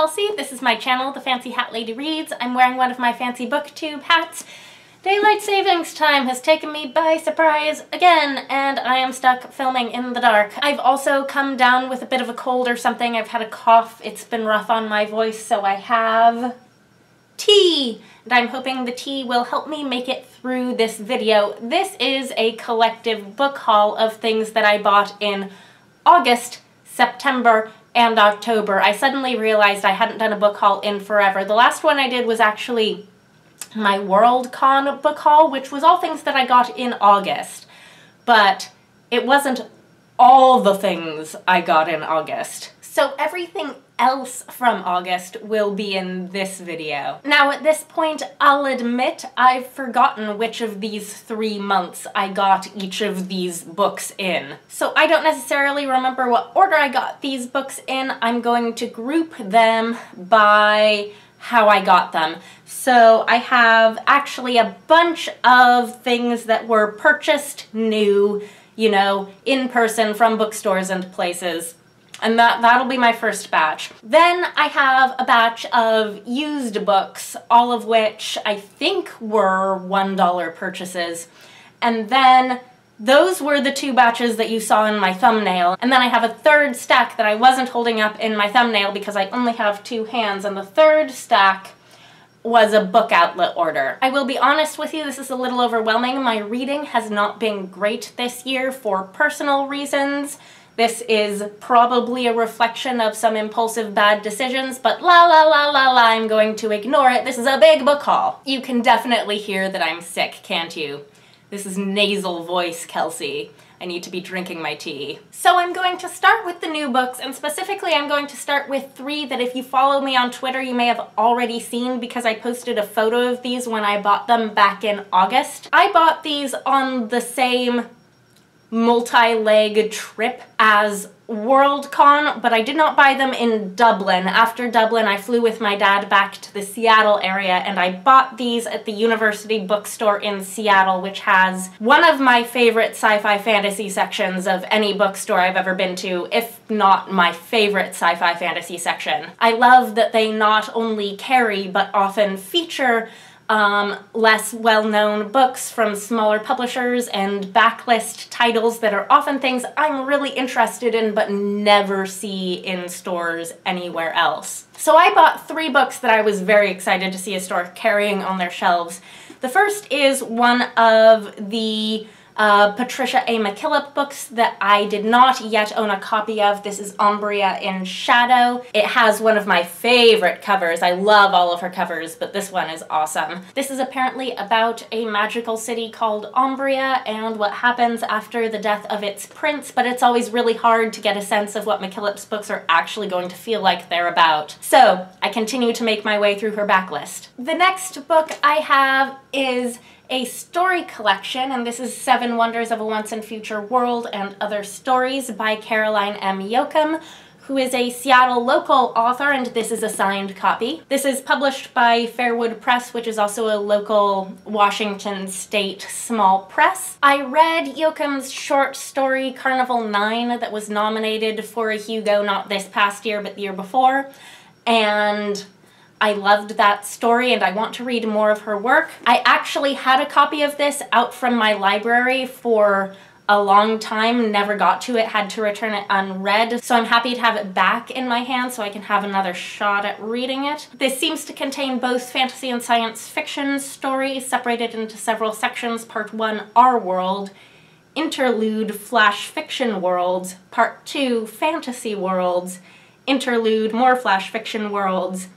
Kelsey. This is my channel, The Fancy Hat Lady Reads. I'm wearing one of my fancy booktube hats. Daylight savings time has taken me by surprise again, and I am stuck filming in the dark. I've also come down with a bit of a cold or something. I've had a cough. It's been rough on my voice, so I have tea. And I'm hoping the tea will help me make it through this video. This is a collective book haul of things that I bought in August, September, and October. I suddenly realized I hadn't done a book haul in forever. The last one I did was actually my Worldcon book haul, which was all things that I got in August. But it wasn't all the things I got in August. So everything else from August will be in this video. Now at this point, I'll admit I've forgotten which of these 3 months I got each of these books in. So I don't necessarily remember what order I got these books in. I'm going to group them by how I got them. So I have actually a bunch of things that were purchased new, you know, in person from bookstores and places. And that'll be my first batch. Then I have a batch of used books, all of which I think were $1 purchases. And then those were the 2 batches that you saw in my thumbnail. And then I have a third stack that I wasn't holding up in my thumbnail because I only have 2 hands. And the third stack was a book outlet order. I will be honest with you, this is a little overwhelming. My reading has not been great this year for personal reasons. This is probably a reflection of some impulsive bad decisions, but I'm going to ignore it. This is a big book haul. You can definitely hear that I'm sick, can't you? This is nasal voice, Kelsey. I need to be drinking my tea. So I'm going to start with the new books, and specifically I'm going to start with 3 that if you follow me on Twitter you may have already seen because I posted a photo of these when I bought them back in August. I bought these on the same multi-leg trip as Worldcon, but I did not buy them in Dublin. After Dublin, I flew with my dad back to the Seattle area, and I bought these at the University Bookstore in Seattle, which has one of my favorite sci-fi fantasy sections of any bookstore I've ever been to, if not my favorite sci-fi fantasy section. I love that they not only carry, but often feature less well-known books from smaller publishers and backlist titles that are often things I'm really interested in but never see in stores anywhere else. So I bought 3 books that I was very excited to see a store carrying on their shelves. The first is one of the Patricia A. McKillip books that I did not yet own a copy of. This is Ombria in Shadow. It has one of my favorite covers. I love all of her covers, but this one is awesome. This is apparently about a magical city called Ombria and what happens after the death of its prince, but it's always really hard to get a sense of what McKillip's books are actually going to feel like they're about. So I continue to make my way through her backlist. The next book I have is a story collection, and this is 7 Wonders of a Once and Future World and Other Stories by Caroline M. Yoachim, who is a Seattle local author, and this is a signed copy. This is published by Fairwood Press, which is also a local Washington State small press. I read Yoachim's short story Carnival 9 that was nominated for a Hugo not this past year but the year before, and I loved that story and I want to read more of her work. I actually had a copy of this out from my library for a long time, never got to it, had to return it unread, so I'm happy to have it back in my hands so I can have another shot at reading it. This seems to contain both fantasy and science fiction stories separated into several sections. Part 1, Our World, Interlude, Flash Fiction Worlds, Part 2, Fantasy Worlds, Interlude, More Flash Fiction Worlds,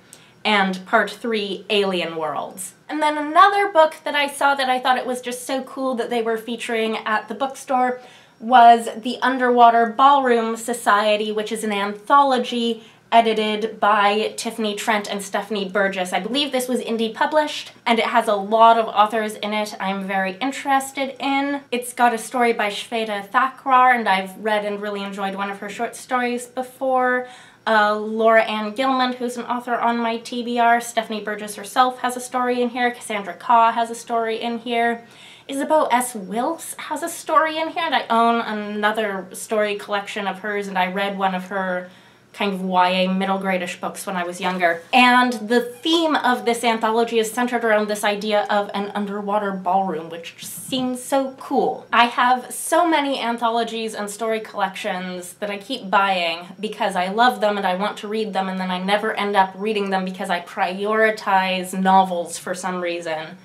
and Part 3, Alien Worlds. And then another book that I saw that I thought it was just so cool that they were featuring at the bookstore was The Underwater Ballroom Society, which is an anthology edited by Tiffany, Trent, and Stephanie Burgis. I believe this was indie published, and it has a lot of authors in it I'm very interested in. It's got a story by Shweta Thakrar, and I've read and really enjoyed one of her short stories before. Laura Ann Gilman, who's an author on my TBR. Stephanie Burgis herself has a story in here. Cassandra Kaw has a story in here. Isabeau S. Wills has a story in here, and I own another story collection of hers, and I read one of her kind of YA middle grade-ish books when I was younger. And the theme of this anthology is centered around this idea of an underwater ballroom, which just seems so cool. I have so many anthologies and story collections that I keep buying because I love them and I want to read them, and then I never end up reading them because I prioritize novels for some reason.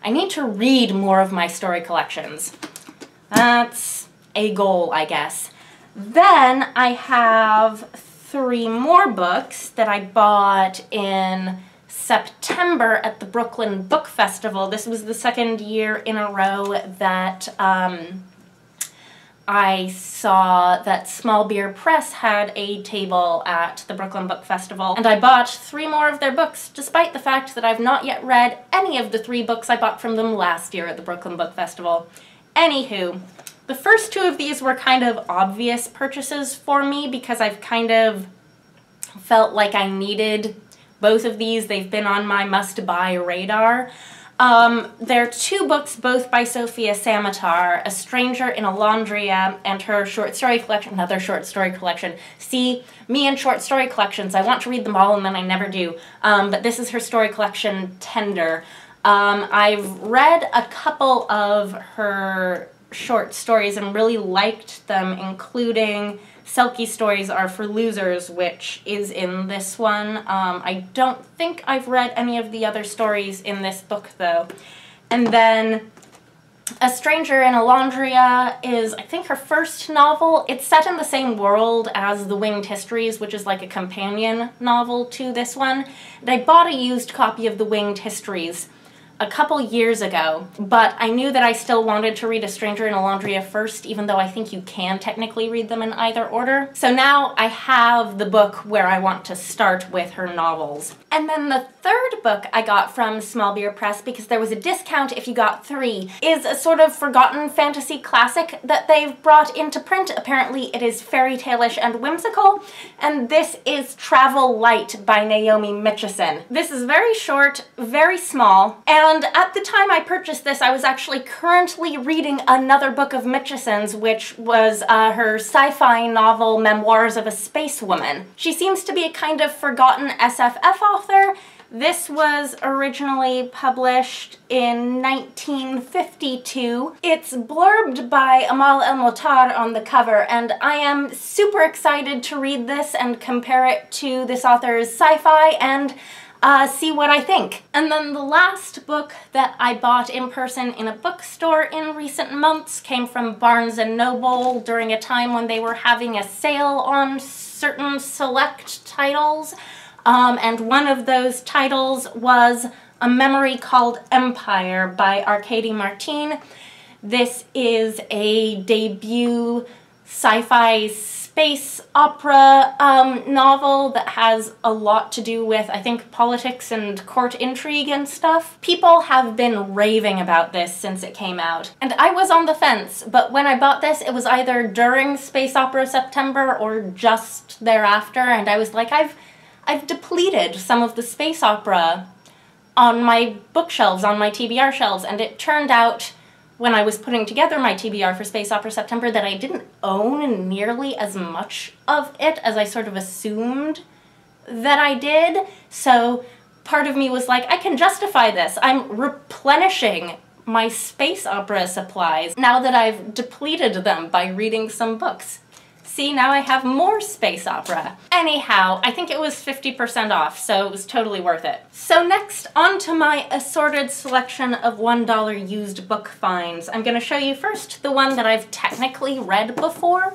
I need to read more of my story collections. That's a goal, I guess. Then I have 3 more books that I bought in September at the Brooklyn Book Festival. This was the 2nd year in a row that I saw that Small Beer Press had a table at the Brooklyn Book Festival, and I bought 3 more of their books, despite the fact that I've not yet read any of the 3 books I bought from them last year at the Brooklyn Book Festival. Anywho, the first 2 of these were kind of obvious purchases for me because I've kind of felt like I needed both of these. They've been on my must-buy radar. They're 2 books, both by Sophia Samet, A Stranger in Olondria, and her short story collection, another short story collection. See, me and short story collections, I want to read them all and then I never do. But this is her story collection, Tender. I've read a couple of her short stories and really liked them, including Selkie Stories Are for Losers, which is in this one. I don't think I've read any of the other stories in this book, though. And then A Stranger in Olondria is, I think, her first novel. It's set in the same world as The Winged Histories, which is like a companion novel to this one. And I bought a used copy of The Winged Histories a couple years ago, but I knew that I still wanted to read A Stranger in Olondria first, even though I think you can technically read them in either order. So now I have the book where I want to start with her novels. And then the 3rd book I got from Small Beer Press, because there was a discount if you got 3, is a sort of forgotten fantasy classic that they've brought into print. Apparently it is fairy tale-ish and whimsical, and this is Travel Light by Naomi Mitchinson. This is very short, very small, and at the time I purchased this, I was actually currently reading another book of Mitchison's, which was her sci-fi novel Memoirs of a Space Woman. She seems to be a kind of forgotten SFF author. This was originally published in 1952. It's blurbed by Amal El-Motar on the cover, and I am super excited to read this and compare it to this author's sci-fi and see what I think. And then the last book that I bought in person in a bookstore in recent months came from Barnes & Noble during a time when they were having a sale on certain select titles. And one of those titles was A Memory Called Empire by Arkady Martine. This is a debut sci-fi space opera novel that has a lot to do with, I think, politics and court intrigue and stuff. People have been raving about this since it came out, and I was on the fence, but when I bought this, it was either during Space Opera September or just thereafter, and I was like, I've depleted some of the space opera on my bookshelves, on my TBR shelves, and it turned out when I was putting together my TBR for Space Opera September that I didn't own nearly as much of it as I sort of assumed that I did. So part of me was like, I can justify this. I'm replenishing my space opera supplies now that I've depleted them by reading some books. See, now I have more space opera. Anyhow, I think it was 50% off, so it was totally worth it. So next, on to my assorted selection of $1 used book finds. I'm gonna show you first the one that I've technically read before,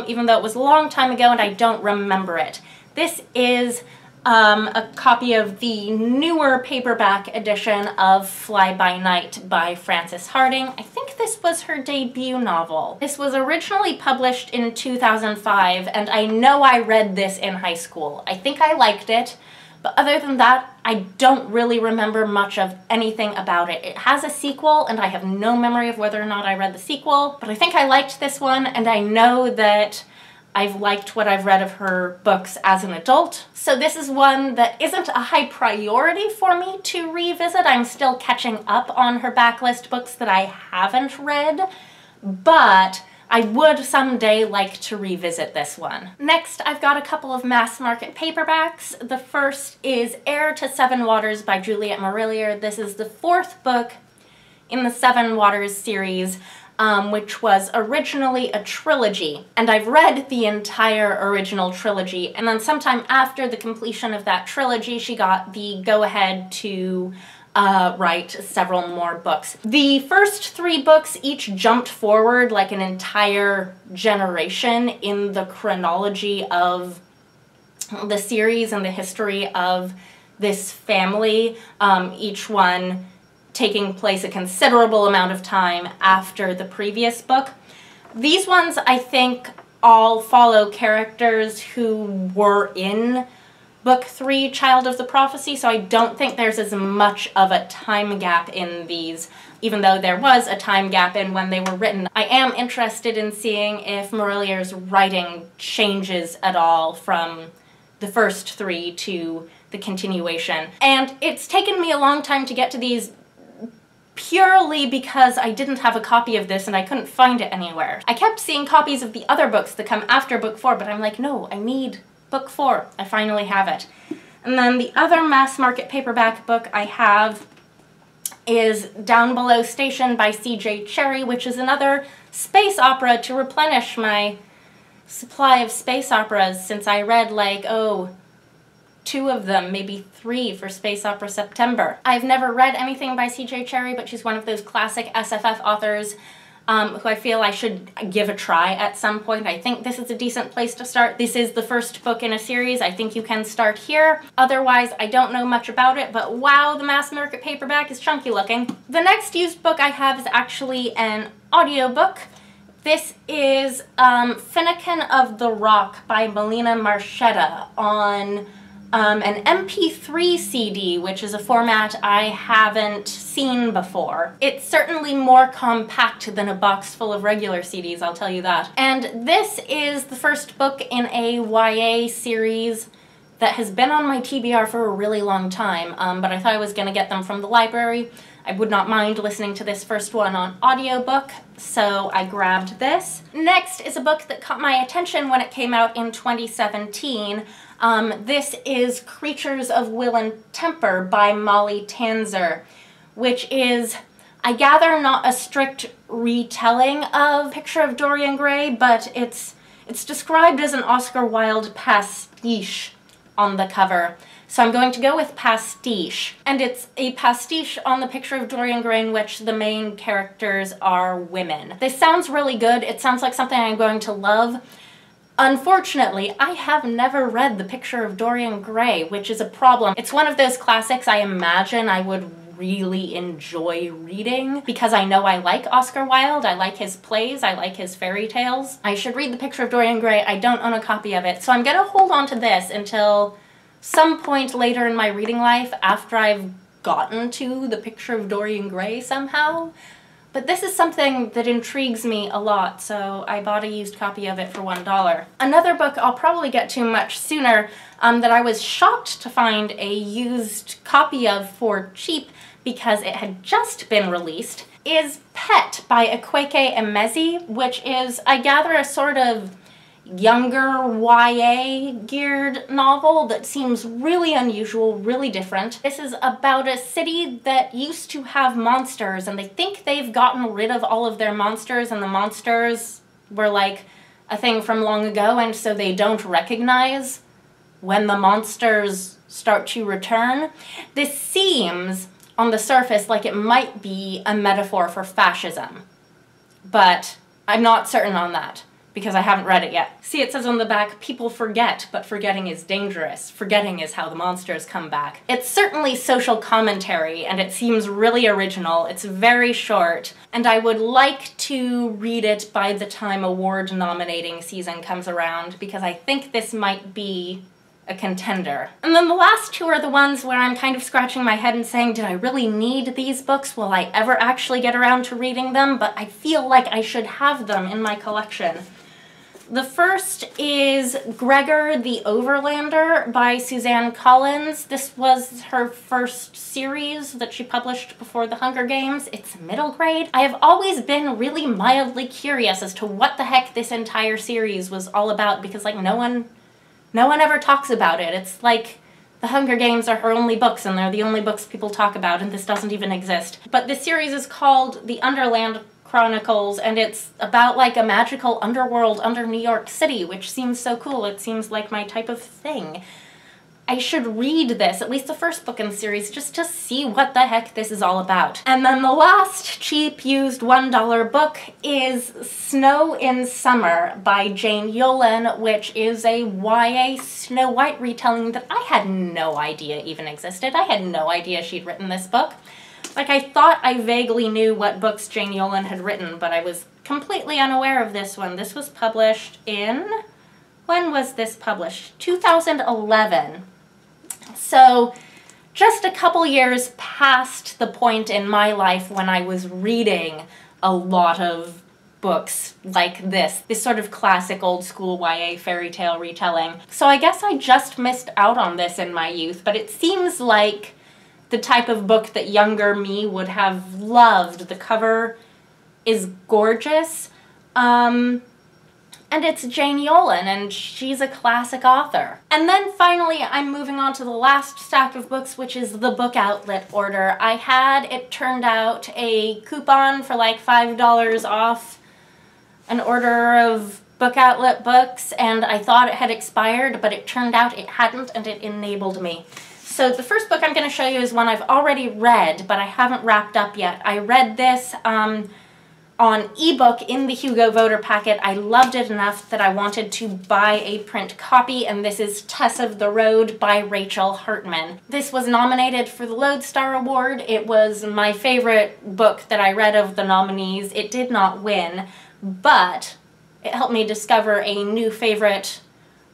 even though it was a long time ago and I don't remember it. This is a copy of the newer paperback edition of Fly By Night by Frances Hardinge. I think this was her debut novel. This was originally published in 2005, and I know I read this in high school. I think I liked it, but other than that, I don't really remember much of anything about it. It has a sequel, and I have no memory of whether or not I read the sequel, but I think I liked this one, and I know that I've liked what I've read of her books as an adult. So this is one that isn't a high priority for me to revisit. I'm still catching up on her backlist books that I haven't read, but I would someday like to revisit this one. Next, I've got a couple of mass market paperbacks. The first is Heir to Sevenwaters by Juliet Marillier. This is the 4th book in the Sevenwaters series, which was originally a trilogy. And I've read the entire original trilogy, and then sometime after the completion of that trilogy, she got the go-ahead to write several more books. The first 3 books each jumped forward like an entire generation in the chronology of the series and the history of this family, each one taking place a considerable amount of time after the previous book. These ones, I think, all follow characters who were in Book 3, Child of the Prophecy, so I don't think there's as much of a time gap in these, even though there was a time gap in when they were written. I am interested in seeing if Marillier's writing changes at all from the first 3 to the continuation. And it's taken me a long time to get to these purely because I didn't have a copy of this and I couldn't find it anywhere. I kept seeing copies of the other books that come after Book 4, but I'm like, no, I need Book 4. I finally have it. And then the other mass market paperback book I have is Downbelow Station by C.J. Cherryh, which is another space opera to replenish my supply of space operas, since I read like, 2 of them, maybe 3 for Space Opera September. I've never read anything by C.J. Cherryh, but she's one of those classic SFF authors who I feel I should give a try at some point. I think this is a decent place to start. This is the first book in a series. I think you can start here. Otherwise, I don't know much about it, but wow, the mass market paperback is chunky looking. The next used book I have is actually an audiobook. This is Finnikin of the Rock by Melina Marchetta on an MP3 CD, which is a format I haven't seen before. It's certainly more compact than a box full of regular CDs, I'll tell you that. And this is the first book in a YA series that has been on my TBR for a really long time, but I thought I was going to get them from the library. I would not mind listening to this first one on audiobook, so I grabbed this. Next is a book that caught my attention when it came out in 2017. This is Creatures of Will and Temper by Molly Tanzer, which is, I gather, not a strict retelling of Picture of Dorian Gray, but it's described as an Oscar Wilde pastiche on the cover. So I'm going to go with pastiche. And it's a pastiche on the Picture of Dorian Gray in which the main characters are women. This sounds really good. It sounds like something I'm going to love. Unfortunately, I have never read The Picture of Dorian Gray, which is a problem. It's one of those classics I imagine I would really enjoy reading because I know I like Oscar Wilde, I like his plays, I like his fairy tales. I should read The Picture of Dorian Gray. I don't own a copy of it, so I'm gonna hold on to this until some point later in my reading life after I've gotten to The Picture of Dorian Gray somehow. But this is something that intrigues me a lot, so I bought a used copy of it for $1. Another book I'll probably get to much sooner that I was shocked to find a used copy of for cheap because it had just been released is Pet by Akwaeke Emezi, which is, I gather, a sort of younger YA-geared novel that seems really unusual, really different. This is about a city that used to have monsters, and they think they've gotten rid of all of their monsters, and the monsters were like a thing from long ago, and so they don't recognize when the monsters start to return. This seems, on the surface, like it might be a metaphor for fascism, but I'm not certain on that, because I haven't read it yet. See, it says on the back, people forget, but forgetting is dangerous. Forgetting is how the monsters come back. It's certainly social commentary, and it seems really original. It's very short, and I would like to read it by the time award nominating season comes around, because I think this might be a contender. And then the last 2 are the ones where I'm kind of scratching my head and saying, did I really need these books? Will I ever actually get around to reading them? But I feel like I should have them in my collection. The first is Gregor the Overlander by Suzanne Collins. This was her first series that she published before the Hunger Games. It's middle grade. I have always been really mildly curious as to what the heck this entire series was all about, because like no one ever talks about it. It's like the Hunger Games are her only books and they're the only books people talk about, and this doesn't even exist. But this series is called The Underland Chronicles, and it's about like a magical underworld under New York City, which seems so cool. It seems like my type of thing. I should read this, at least the first book in the series, just to see what the heck this is all about. And then the last cheap used $1 book is Snow in Summer by Jane Yolen, which is a YA Snow White retelling that I had no idea even existed. I had no idea she'd written this book. Like, I thought I vaguely knew what books Jane Yolen had written, but I was completely unaware of this one. This was published in... when was this published? 2011. So, just a couple years past the point in my life when I was reading a lot of books like this sort of classic old school YA fairy tale retelling. So I guess I just missed out on this in my youth, but it seems like the type of book that younger me would have loved. The cover is gorgeous. And it's Jane Yolen, and she's a classic author. And then finally, I'm moving on to the last stack of books, which is the Book Outlet order. I had, it turned out, a coupon for like $5 off an order of Book Outlet books, and I thought it had expired, but it turned out it hadn't, and it enabled me. So the first book I'm going to show you is one I've already read, but I haven't wrapped up yet. I read this on ebook in the Hugo Voter packet. I loved it enough that I wanted to buy a print copy, and this is Tess of the Road by Rachel Hartman. This was nominated for the Lodestar Award. It was my favorite book that I read of the nominees. It did not win, but it helped me discover a new favorite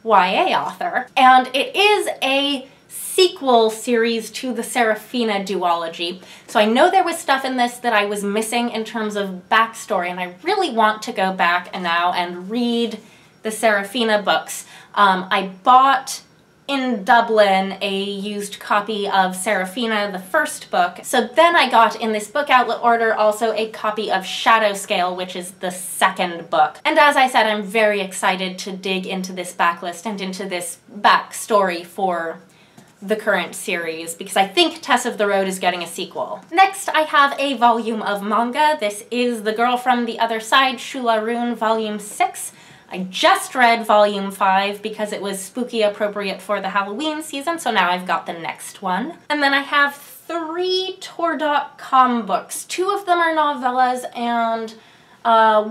YA author. And it is a sequel series to the Serafina duology. So I know there was stuff in this that I was missing in terms of backstory, and I really want to go back now and read the Serafina books. I bought in Dublin a used copy of Serafina, the first book. So then I got in this Book Outlet order also a copy of Shadowscale, which is the second book. And as I said, I'm very excited to dig into this backlist and into this backstory for the current series, because I think Tess of the Road is getting a sequel. Next, I have a volume of manga. This is The Girl from the Other Side, Shula Rune, Volume 6. I just read Volume 5 because it was spooky appropriate for the Halloween season, so now I've got the next one. And then I have 3 Tor.com books. 2 of them are novellas, and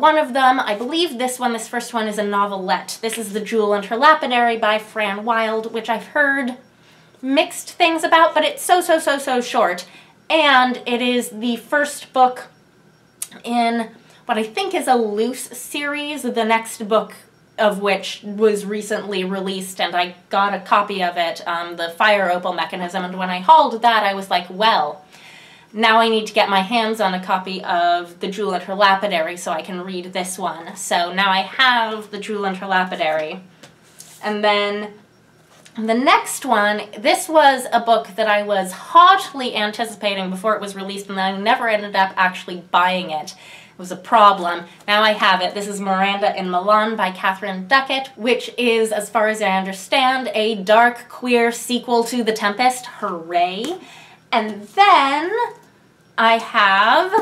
one of them, I believe this first one is a novelette. This is The Jewel and Her Lapidary by Fran Wilde, which I've heard mixed things about, but it's so short. And it is the first book in what I think is a loose series, the next book of which was recently released, and I got a copy of it, the Fire Opal Mechanism, and when I hauled that, I was like, well, now I need to get my hands on a copy of The Jewel and Her Lapidary so I can read this one. So now I have The Jewel and Her Lapidary. And then the next one, this was a book that I was hotly anticipating before it was released, and I never ended up actually buying it. It was a problem. Now I have it. This is Miranda and Milan by Catherine Duckett, which is, as far as I understand, a dark queer sequel to The Tempest. Hooray! And then I have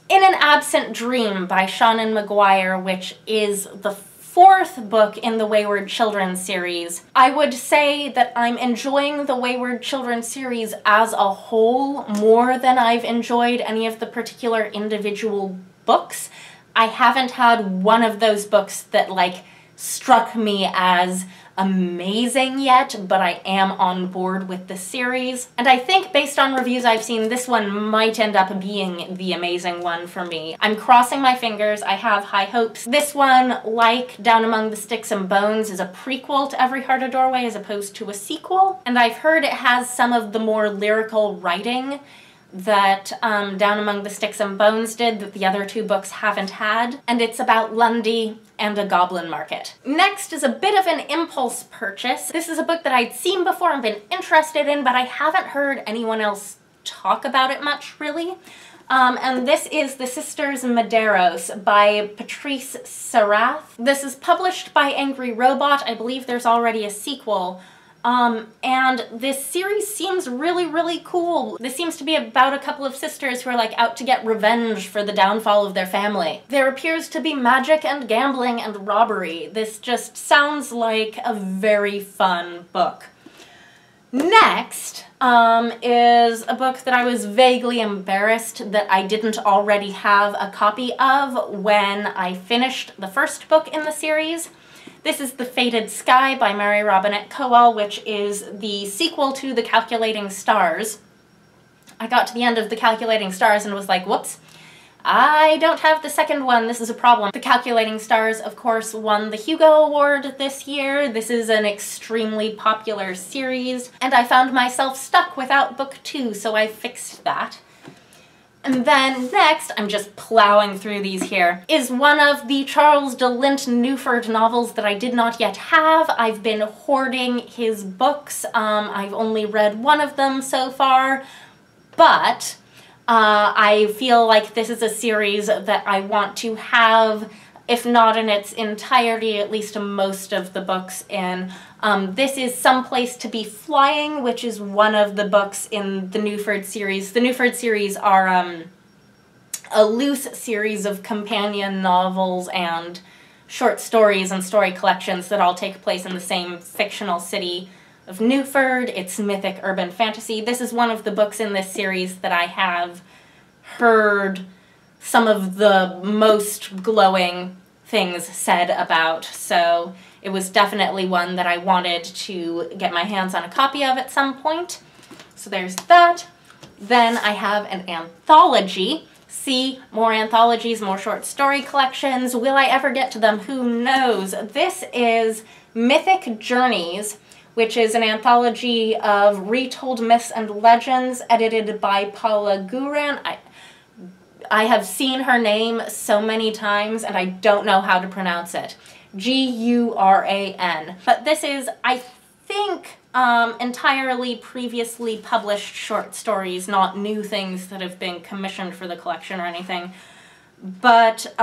In an Absent Dream by Shannon Maguire, which is the 4th book in the Wayward Children series. I would say that I'm enjoying the Wayward Children series as a whole more than I've enjoyed any of the particular individual books. I haven't had one of those books that like struck me as amazing yet, but I am on board with the series. And I think based on reviews I've seen, this one might end up being the amazing one for me. I'm crossing my fingers. I have high hopes. This one, like Down Among the Sticks and Bones, is a prequel to Every Heart a Doorway as opposed to a sequel. And I've heard it has some of the more lyrical writing that Down Among the Sticks and Bones did that the other 2 books haven't had. And it's about Lundy and a goblin market. Next is a bit of an impulse purchase. This is a book that I'd seen before and been interested in, but I haven't heard anyone else talk about it much, really. And this is The Sisters Medeiros by Patricia Samet. This is published by Angry Robot. I believe there's already a sequel. And this series seems really, really cool. This seems to be about a couple of sisters who are like out to get revenge for the downfall of their family. There appears to be magic and gambling and robbery. This just sounds like a very fun book. Next is a book that I was vaguely embarrassed that I didn't already have a copy of when I finished the first book in the series. This is The Fated Sky by Mary Robinette Kowal, which is the sequel to The Calculating Stars. I got to the end of The Calculating Stars and was like, whoops, I don't have the second one. This is a problem. The Calculating Stars, of course, won the Hugo Award this year. This is an extremely popular series, and I found myself stuck without book 2, so I fixed that. And then next, I'm just plowing through these here, is one of the Charles de Lint-Newford novels that I did not yet have. I've been hoarding his books. I've only read one of them so far, but I feel like this is a series that I want to have, if not in its entirety, at least most of the books in. This is Someplace to Be Flying, which is one of the books in the Newford series. The Newford series are a loose series of companion novels and short stories and story collections that all take place in the same fictional city of Newford. It's mythic urban fantasy. This is one of the books in this series that I have heard some of the most glowing things said about, so it was definitely one that I wanted to get my hands on a copy of at some point. So there's that. Then I have an anthology. See, more anthologies, more short story collections. Will I ever get to them? Who knows? This is Mythic Journeys, which is an anthology of retold myths and legends edited by Paula Guran. I have seen her name so many times and I don't know how to pronounce it. Guran. But this is, I think, entirely previously published short stories, not new things that have been commissioned for the collection or anything. But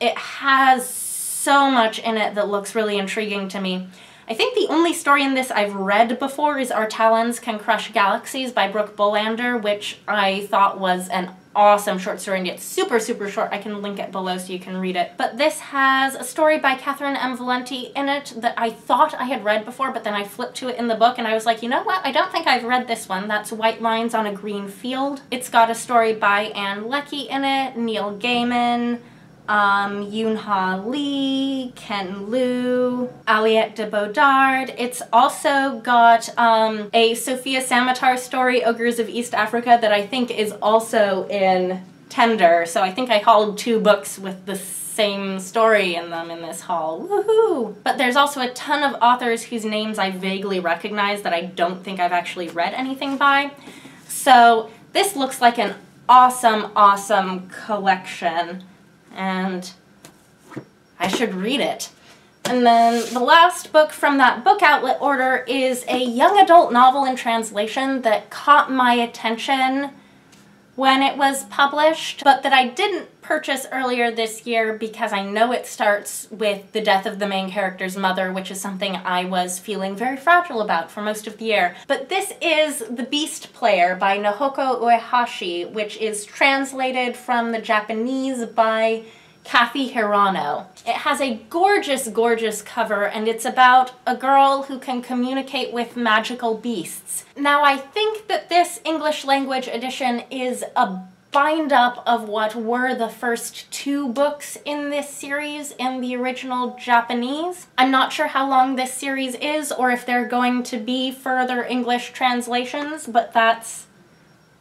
it has so much in it that looks really intriguing to me. I think the only story in this I've read before is Our Talons Can Crush Galaxies by Brooke Bolander, which I thought was an awesome short story, and it's super, super short. I can link it below so you can read it. But this has a story by Catherine M. Valenti in it that I thought I had read before, but then I flipped to it in the book and I was like, you know what? I don't think I've read this one. That's White Lines on a Green Field. It's got a story by Anne Leckie in it, Neil Gaiman, Yoon-Ha Lee, Ken Liu, Aliette de Bodard. It's also got a Sophia Samatar story, Ogres of East Africa, that I think is also in Tender. So I think I hauled 2 books with the same story in them in this haul. Woohoo! But there's also a ton of authors whose names I vaguely recognize that I don't think I've actually read anything by. So this looks like an awesome, awesome collection, and I should read it. And then the last book from that book outlet order is a young adult novel in translation that caught my attention when it was published, but that I didn't purchase earlier this year because I know it starts with the death of the main character's mother, which is something I was feeling very fragile about for most of the year. But this is The Beast Player by Nohoko Uehashi, which is translated from the Japanese by Kathy Hirano. It has a gorgeous, gorgeous cover, and it's about a girl who can communicate with magical beasts. Now, I think that this English language edition is a bind-up of what were the first 2 books in this series in the original Japanese. I'm not sure how long this series is or if there are going to be further English translations, but that's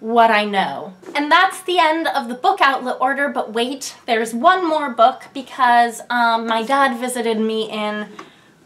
what I know. And that's the end of the book outlet order, but wait, there's one more book because my dad visited me in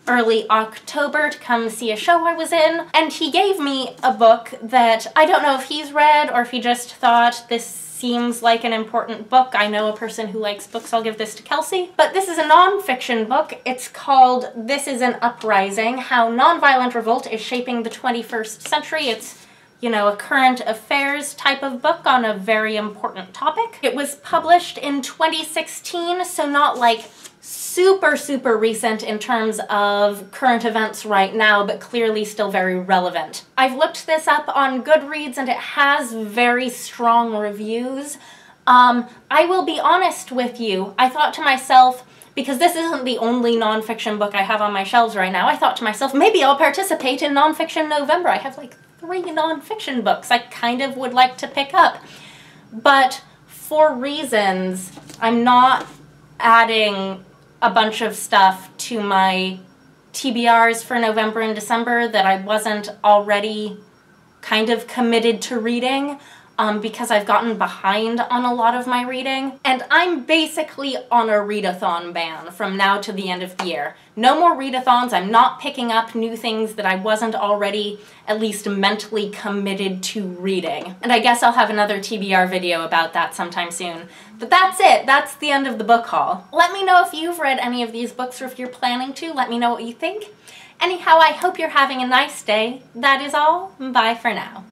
early October to come see a show I was in, and he gave me a book that I don't know if he's read or if he just thought this seems like an important book. I know a person who likes books. I'll give this to Kelsey. But this is a non-fiction book. It's called This is an Uprising, How Nonviolent Revolt is Shaping the 21st Century. It's, you know, a current affairs type of book on a very important topic. It was published in 2016, so not like super recent in terms of current events right now, but clearly still very relevant. I've looked this up on Goodreads and it has very strong reviews. I will be honest with you, I thought to myself, because this isn't the only nonfiction book I have on my shelves right now, I thought to myself, maybe I'll participate in Nonfiction November. I have like 3 nonfiction books I kind of would like to pick up. But for reasons, I'm not adding a bunch of stuff to my TBRs for November and December that I wasn't already kind of committed to reading, because I've gotten behind on a lot of my reading. And I'm basically on a readathon ban from now to the end of the year. No more readathons. I'm not picking up new things that I wasn't already at least mentally committed to reading. And I guess I'll have another TBR video about that sometime soon. But that's it. That's the end of the book haul. Let me know if you've read any of these books or if you're planning to. Let me know what you think. Anyhow, I hope you're having a nice day. That is all. Bye for now.